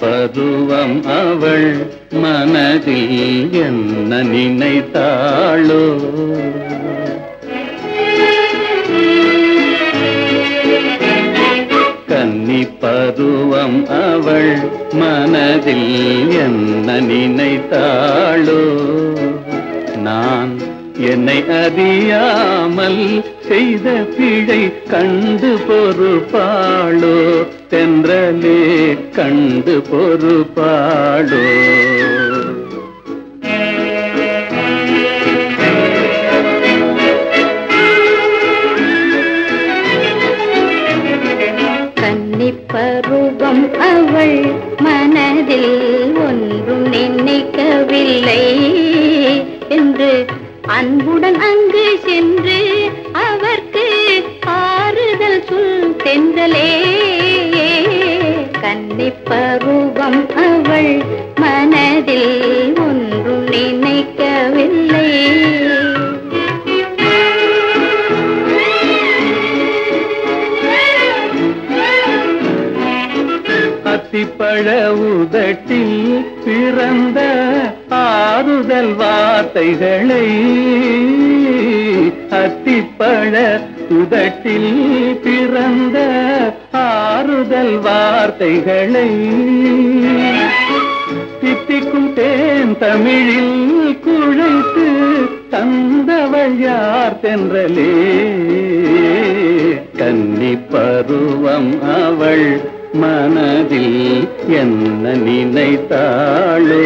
பருவம் அவள் மனதில் என்ன நினைத்தாளோ? கன்னி பருவம் அவள் மனதில் என்ன நினைத்தாளோ? நான் என்னை அறியாமல் செய்த பிழை கண்டு பொறுப்பாளோ? தென்றலே கண்டு பொறுப்பாளோ? பருவம் அவள் மனதில் ஒன்றும் நினைக்கவில்லை என்று அன்புடன் அங்கு சென்று அவர்க்கு ஆறுதல் சொல் தென்றலே. கன்னிப் பருவம் அவள் மனதில் ஒன்றும் நினைக்கவில்லை. அத்திப்பழ உதட்டில் பிறந்த ஆறுதல் வார்த்தைகளை, அத்திப்பழ உதட்டில் பிறந்த ஆறுதல் வார்த்தைகளை தித்திக்கும் தேன் தமிழில் குழைத்து தந்தவள் யார் தென்றலே? கன்னி பருவம் அவள் மனதில் என்ன நினைத்தாளோ?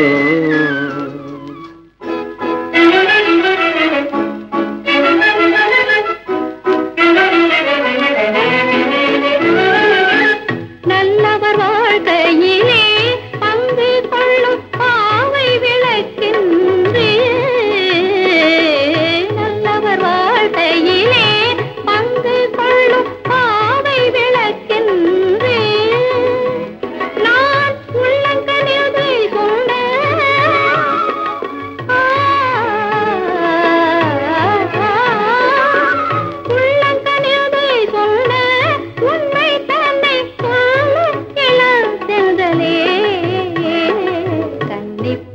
நல்லவர் வாழ்க்கையிலே பங்கு கொள்ளும் பாவை விளக்கின்றே. நல்லவர் வாழ்க்கையிலே பங்கு கொள்ளும் பாவை விளக்கின்றே.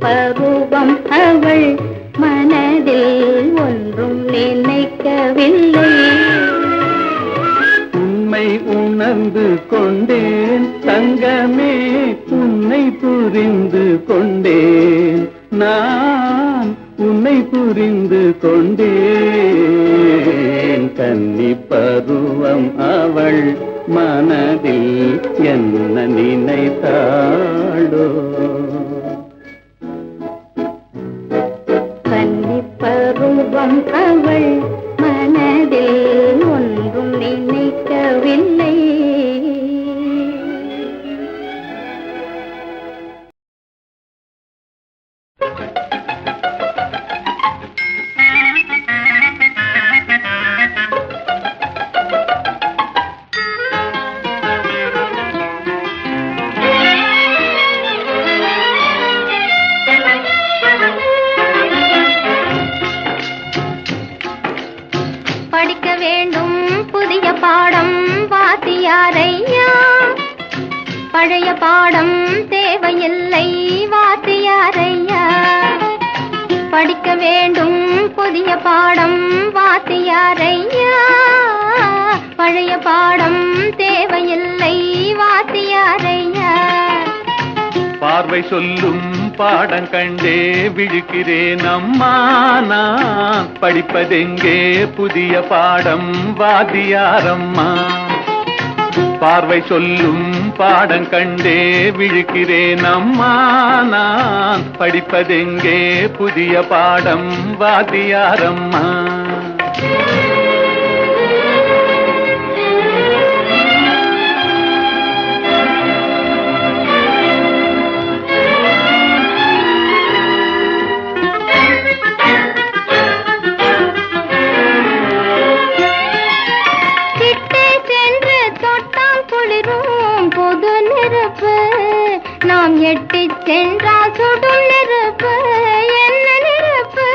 பருவம் அவள் மனதில் ஒன்றும் நினைக்கவில்லை. உண்மை உணர்ந்து கொண்டேன் தங்கமே, உன்னை புரிந்து கொண்டேன் நான், உன்னை புரிந்து கொண்டேன். கன்னி பருவம் அவள் மனதில் என்ன நினைத்தாளோ? பருவம் அவள் மனதில் ஒன்றும் நினைக்கவில்லை. படிக்க வேண்டும் புதிய பாடம் வாத்தியாரையா, பழைய பாடம் தேவையில்லை வாத்தியாரையா. படிக்க வேண்டும் புதிய பாடம் வாத்தியாரையா, பழைய பாடம் தேவையில்லை வாத்தியாரையா. பார்வை சொல்லும் பாடம் கண்டே விழுக்கிறேன் அம்மா நான், படிப்பதெங்கே புதிய பாடம் வாத்தியாரம்மா. பார்வை சொல்லும் பாடம் கண்டே விழுக்கிறேன் அம்மா நான், படிப்பதெங்கே புதிய பாடம் வாத்தியாரம்மா. நாம் எட்டி சென்றால் சுடும் நெருப்பு, என்ன நெருப்பு?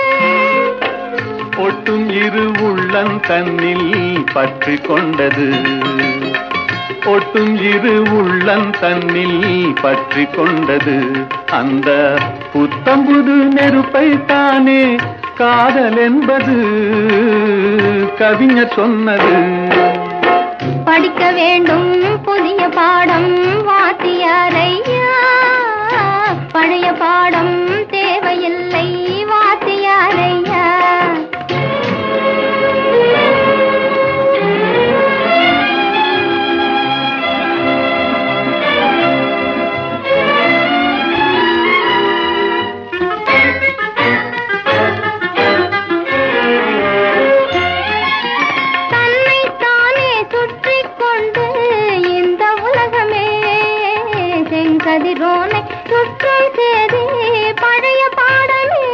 ஒட்டும் இரு உள்ளம் தன்னில் பற்றி கொண்டது, ஒட்டும் இரு உள்ளம் தன்னில் பற்றி கொண்டது அந்த புத்தம்புது நெருப்பை தானே காதல் என்பது கவிஞர் சொன்னது. படிக்க வேண்டும் புதிய பாடம் வாத்தியாரையா, பழைய பாடம் தேவையில்லை வாத்தியாரையா. கதிரோனை சுற்றும் சேதி பழைய பாடமே.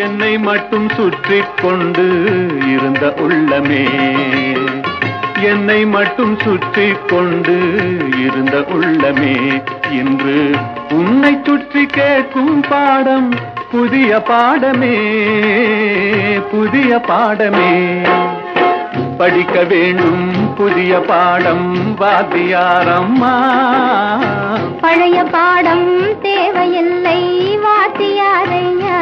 என்னை மட்டும் சுற்றி கொண்டு இருந்த உள்ளமே, என்னை மட்டும் சுற்றி கொண்டு இருந்த உள்ளமே, இன்று உன்னை சுற்றி கேட்கும் பாடம் புதிய பாடமே, புதிய பாடமே. படிக்க வேண்டும் புதிய பாடம் வாத்தியாரம்மா, பழைய பாடம் தேவையில்லை வாத்தியாரையா.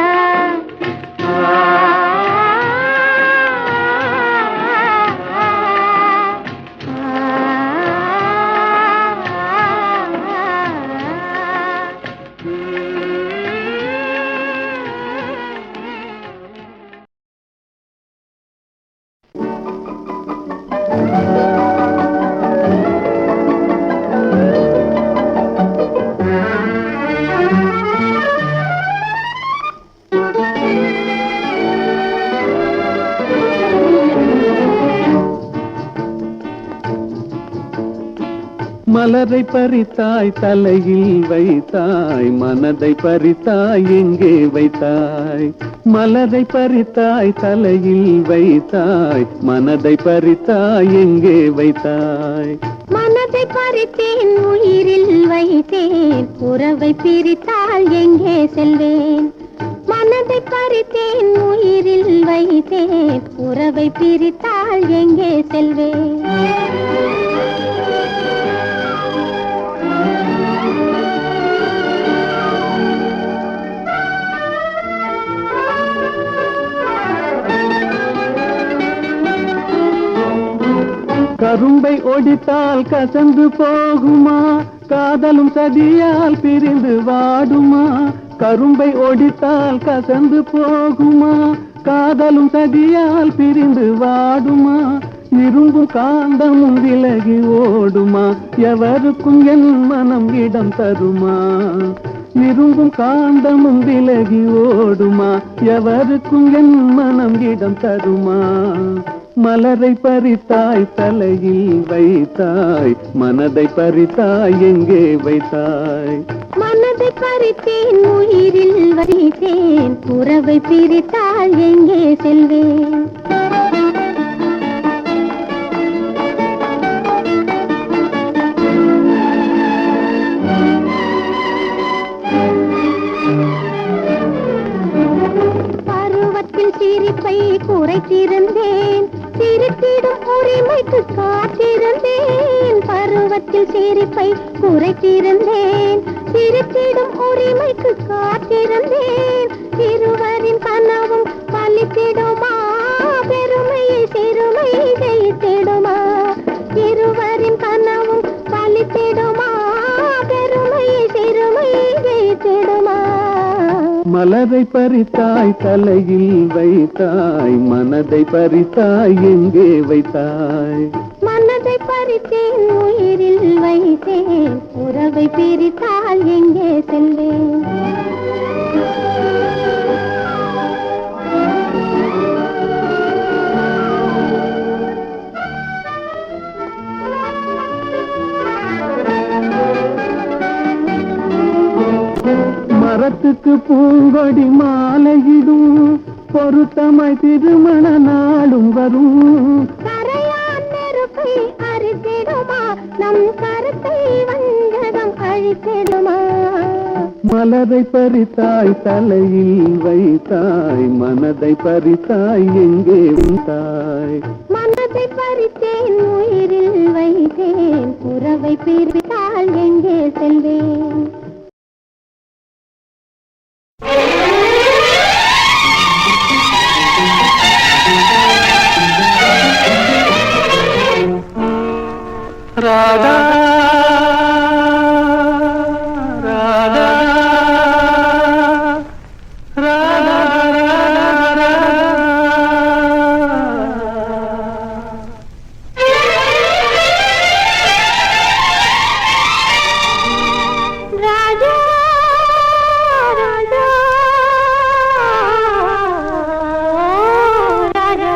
மலரை பறித்தாய் தலையில் வைத்தாய், மனதை பறித்தாய் எங்கே வைத்தாய். மலரை பறித்தாய் தலையில் வைத்தாய், மனதை பறித்தாய் எங்கே வைத்தாய். மனதை பறித்தேன் உயிரில் வைத்தேன், உறவை பிரித்தால் எங்கே செல்வேன். மனதை பறித்தேன் உயிரில் வைத்தேன், உறவை பிரித்தால் எங்கே செல்வேன். கரும்பை ஒடித்தால் கசந்து போகுமா, காதலும் சதியால் பிரிந்து வாடுமா. கரும்பை ஒடித்தால் கசந்து போகுமா, காதலும் சதியால் பிரிந்து வாடுமா. இரும்பும் காந்தமும் விலகி ஓடுமா, எவருக்கும் என் மனம் இடம் தருமா. இரும்பும் காந்தமும் விலகி ஓடுமா, எவருக்கும் என் மனம் இடம் தருமா. மலரை பறித்தாய் தலையில் வைத்தாய், மனதை பறித்தாய் எங்கே வைத்தாய். மனதை பறித்தேன் உயிரில் வைத்தேன், உறவை பிரித்தால் எங்கே செல்வேன். பருவத்தில் சிரிப்பை குறைத்திருந்தேன், சிரித்திடும் உரிமைக்கு காத்திருந்தேன். பருவத்தில் சிரிப்பை குறைத்திருந்தேன், சிரித்திடும் உரிமைக்கு காத்திருந்தேன். இருவரின் கனவும் பலித்திடுமா, பெருமையை சிறுமை ஜெயித்திடுமா. இருவரின் கனவும் பலித்திடுமா, பெருமையை சிறுமை ஜெயித்திடுமா. மலரை பறித்தாய் தலையில் வைத்தாய், மனதை பறித்தாய் எங்கே வைத்தாய். மனதை பறித்தேன் உயிரில் வைத்தேன், உறவை பிரித்தால் எங்கே செல்வேன். மரத்துக்கு பூங்கொடி மாலையிடும், பொருத்தமாய் திருமண நாளும் வரும். கரையான் நெருப்பை அறுத்திடுமா, நம் கருத்தை வஞ்சகம் அழித்திடுமா. மலரை பறித்தாய் தலையில் வைத்தாய், மனதை பறித்தாய் எங்கே வைத்தாய். மனதை பறித்தேன் உயிரில் வைத்தேன், உறவை பிரித்தால் எங்கே செல்வேன்? ராதா ராதா ராதா ராஜா ராஜா ராஜா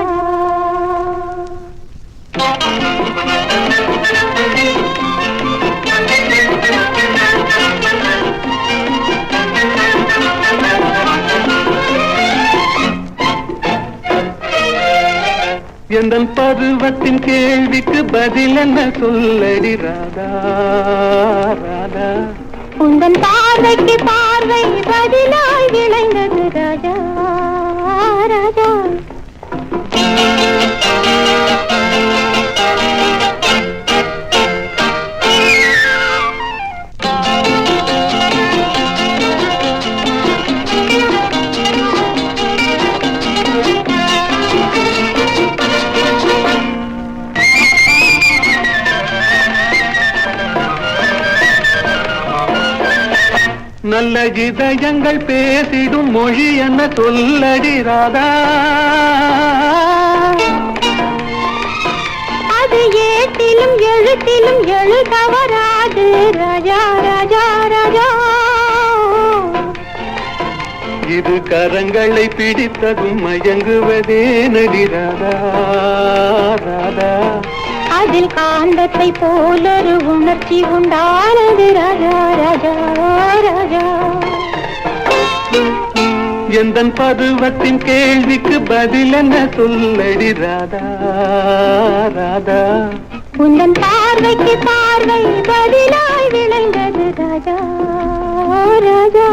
எந்தன் பருவத்தின் கேள்விக்கு பதில் என்ன சொல்லடி ராதா ராதா. உந்தன் பார்வைக்கு பார்வை பதிலாய் விளைந்தது ராஜா ராஜா. நல்ல இதயங்கள் பேசிடும் மொழி என்ன சொல்லடி ராதா. அது ஏட்டிலும் எழுத்திலும் எழுதவராது ராஜா ராஜா ராஜா. இது கரங்களை பிடித்ததும் மயங்குவதே நடி ராதா ராதா. அதில் காந்தத்தை போலொரு உணர்ச்சி உண்டானது ராஜா ராஜா ராஜா. எந்தன் பருவத்தின் கேள்விக்கு பதில் என்ன சொல்லடி ராதா ராதா. உந்தன் பார்வைக்கு பார்வை பதிலாய் விளைந்தது ராஜா ராஜா.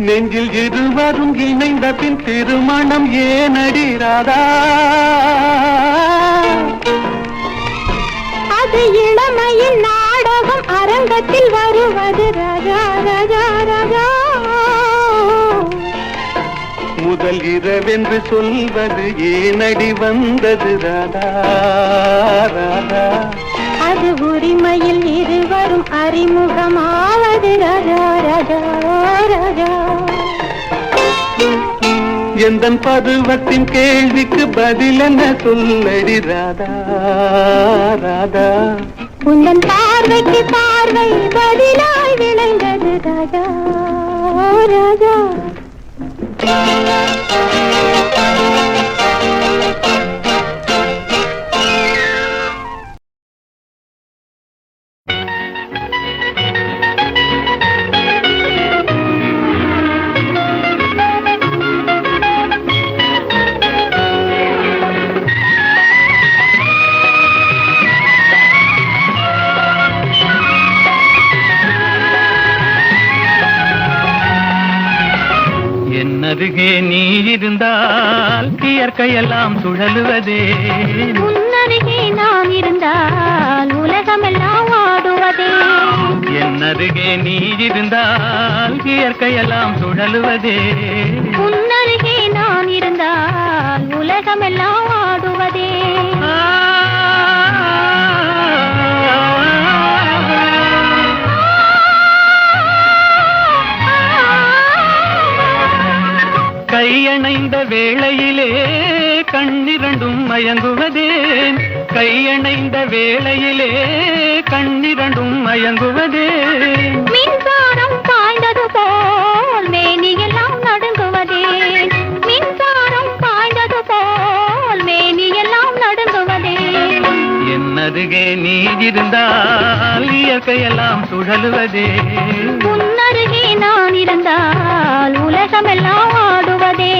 நெஞ்சில் இருவரும் இணைந்த பின் திருமணம் ஏனடி ராதா. அது இளமையின் நாடகம் அரங்கத்தில் வருவது ராஜா ராஜா ராஜா. முதல் இரவென்று சொல்வது ஏனடி வந்தது ராதா ராதா. அது உரிமையில் இருவரும் அறிமுகமாவது ராஜா ராஜா ராஜா. எந்தன் பருவத்தின் கேள்விக்கு பதில் என்ன சொல்லடி ராதா ராதா. உந்தன் பார்வைக்கு பார்வை பதிலாய் விளைந்தது ராஜா ராஜா. அருகே நீ இருந்தால் இயற்கையெல்லாம் சுழலுவதே. உன்னருகே நான் இருந்தால் உலகமெல்லாம் ஆடுவதே. என் அருகே நீ இருந்தால் இயற்கையெல்லாம் சுழலுவதே. உன்னருகே நான் இருந்தால் உலகமெல்லாம் ஆடுவதே. கையணைந்த வேளையிலே கண்ணிரண்டும் மயங்குவதேன். கையணைந்த வேளையிலே கண்ணிரண்டும் மயங்குவதேன். மின்சாரம் பாய்ந்தது போல் மேனியெல்லாம் நடுங்குவதேன். மின்சாரம் பாய்ந்தது போல் மேனியெல்லாம் நடுங்குவதேன். என் அருகே நீ இருந்தால் இயற்கையெல்லாம் சுழலுவதே. உன்னருகே நான் இருந்தால் இருந்தால் உலகமெல்லாம் ஆடுவதே.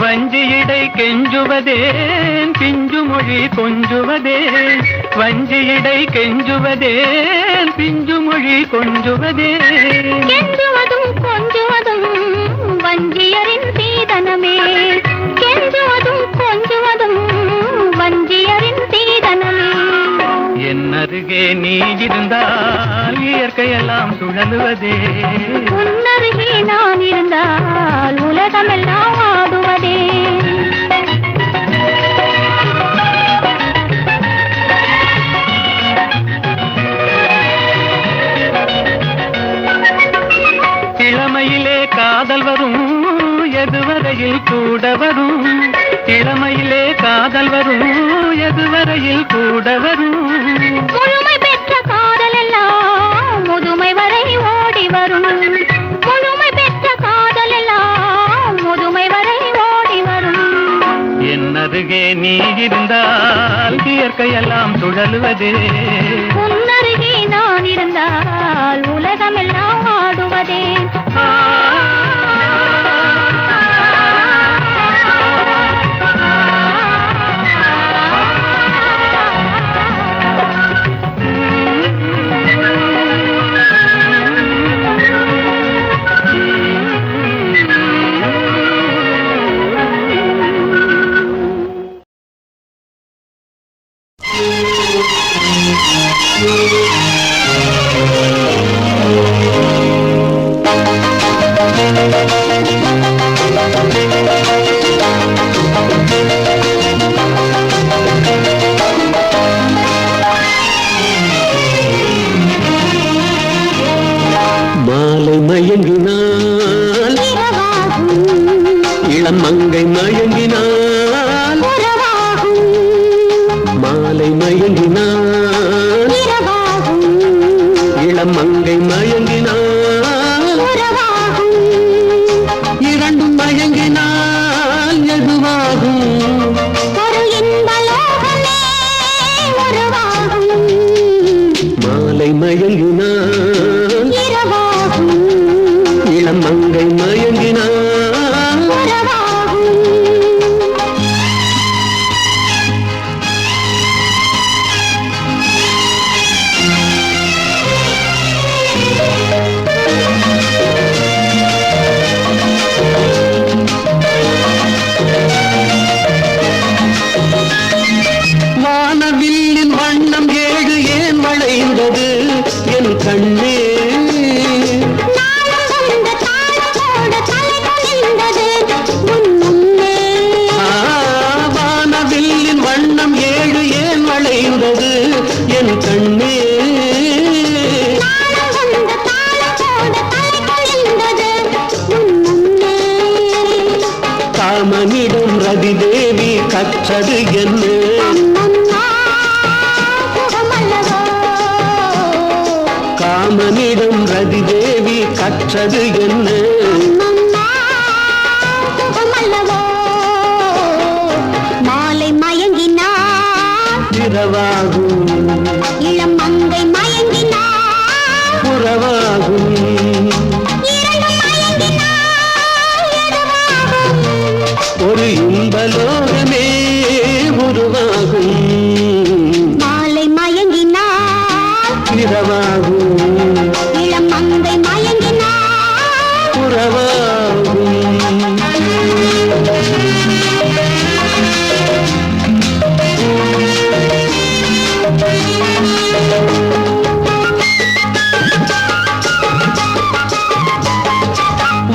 வஞ்சியிடை கெஞ்சுவதேன் பிஞ்சு மொழி கொஞ்சுவதேன், வஞ்சியிடை கெஞ்சுவதேன் பிஞ்சு மொழி கொஞ்சுவதேன். கெஞ்சுவதும் கொஞ்சுவதும் வஞ்சியரின் சீதனமே, கெஞ்சுவதும் கொஞ்சுவதும் வஞ்சியரின் சீதனமே. என் அருகே நீ இருந்தால் இயற்கையெல்லாம் சுழலுவதே, உன்னருகே நான் இருந்தால் உலகமெல்லாம் ஆடுவதே. இளமையிலே காதல் வரும் எதுவரையில் கூட வரும், இளமையிலே காதல் வரும் எதுவரையில் கூட வரும். முழுமை பெற்ற காதல் எல்லாம் முதுமை வரை ஓடி வரும், முழுமை பெற்ற காதல் எல்லாம் முதுமை வரை ஓடி வரும். என் அருகே நீ இருந்தால் இயற்கையெல்லாம் சுழலுவதே, உன்னருகே நான் இருந்தால் உலகமெல்லாம் ஆடுவதே. மாலை மயங்கினால் இளம் மங்கை மயங்கினால், மாலை மயங்கினால் இளம் மங்கை மயங்கினால், இரண்டும் மயங்கினால் எதுவாகும்? மாலை மயங்கினால் இளம் மங்கை மயங்கினால், வானவில்லின் வண்ணம் ஏழு ஏன் வளைந்தது என் கண்ணே? வானவில்லின் வண்ணம் ஏழு ஏன் வளைந்தது என் கண்ணே? காமனிடம் ரதி தேவி கற்றது என்ன? காமனிடம் ரதி தேவி கற்றது என்ன? மாலை மயங்கினார் இரவாகும் இளம் மங்கை மயங்கினார், புறவாகும், இரண்டும் மயங்கினார் எதுவாகும்? ஒரு இன்பலோகமே உருவாகும். மாலை மயங்கினார் இரவாகும் இளம் மங்கை மயங்கினார், புறவாகும்.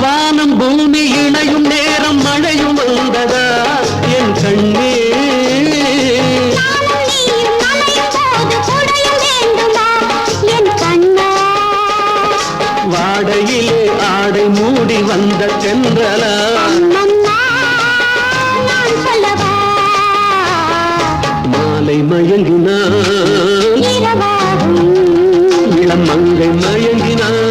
வானம் பூமி இணையும் நேரம் மழையும் வந்ததா என் கண்ணே? வாடையிலே ஆடை மூடி வந்த தென்றலா, மாலை மயங்கினான் இளம் மங்கை மயங்கினான்,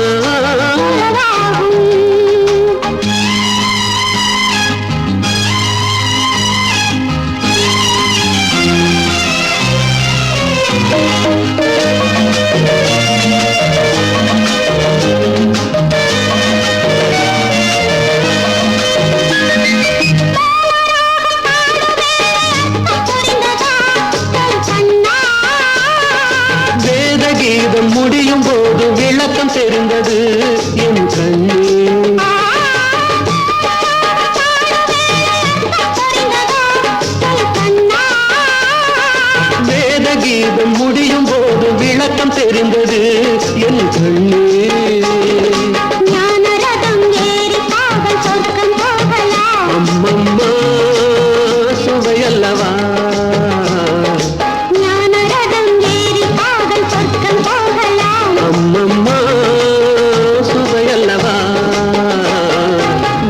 வேத கீதம் முடியும் போது விளக்கம் தெரிந்தது என் கண்ணே. வேத கீதம் முடியும் போது விளக்கம் தெரிந்தது என் கண்ணே. அம்மம்மா சுவையல்லவா அம்மம்மா சுவையல்லவா.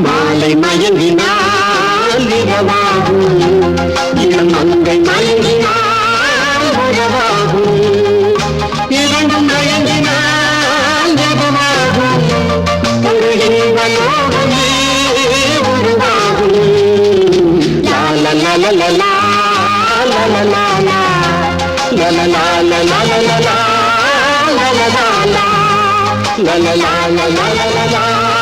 மாலை மயங்கினால் இரவாகும், இளம் மங்கை மயங்கினால் உறவாகும், இரண்டும் மயங்கினால் ஜெகமாகும், ஒரு இன்பலோகமே உருவாகும். லா லா லா லா லா லா லா லா லா லா லா லா லா லா லா லா லா la la la la la la la la la la la